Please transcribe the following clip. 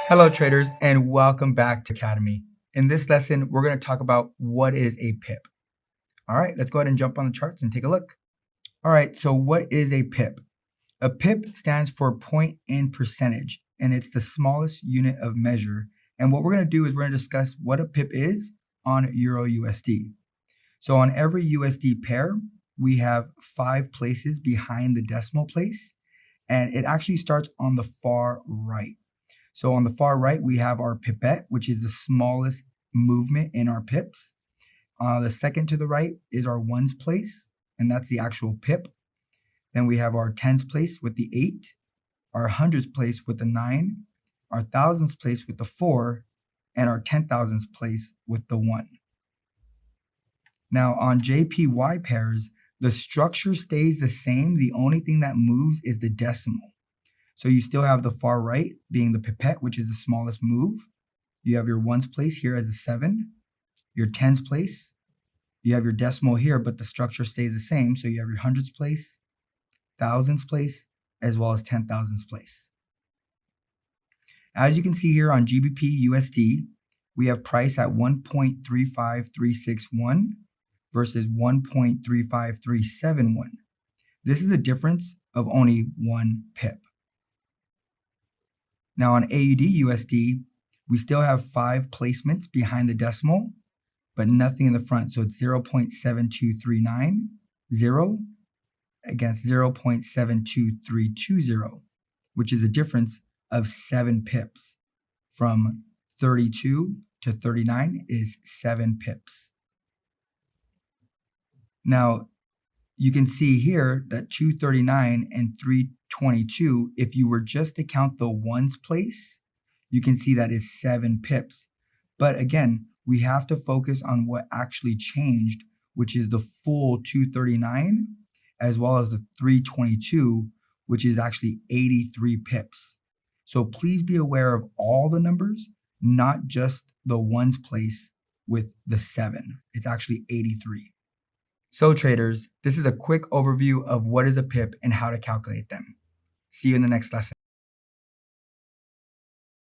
Hello traders and welcome back to Academy. In this lesson, we're going to talk about what is a pip. All right, let's go ahead and jump on the charts and take a look. All right, so what is a pip? A pip stands for point in percentage, and it's the smallest unit of measure. And what we're going to do is we're going to discuss what a pip is on Euro USD. So on every USD pair, we have 5 places behind the decimal place, and it actually starts on the far right. So on the far right, we have our pipette, which is the smallest movement in our pips. The second to the right is our ones place, and that's the actual pip. Then we have our tens place with the 8, our hundreds place with the 9, our thousands place with the 4, and our 10,000s place with the 1. Now on JPY pairs, the structure stays the same. The only thing that moves is the decimal. So you still have the far right being the pipette, which is the smallest move. You have your ones place here as a 7, your tens place. You have your decimal here, but the structure stays the same. So you have your hundreds place, thousands place, as well as 10,000s place. As you can see here on GBP USD, we have price at 1.35361 versus 1.35371. This is a difference of only 1 pip. Now on AUD USD, we still have 5 placements behind the decimal, but nothing in the front. So it's 0.72390 against 0.72320, which is a difference of 7 pips. From 32 to 39 is 7 pips. Now, you can see here that 239 and 322, if you were just to count the ones place, you can see that is 7 pips. But again, we have to focus on what actually changed, which is the full 239, as well as the 322, which is actually 83 pips. So please be aware of all the numbers, not just the ones place with the 7. It's actually 83. So traders, this is a quick overview of what is a pip and how to calculate them. See you in the next lesson.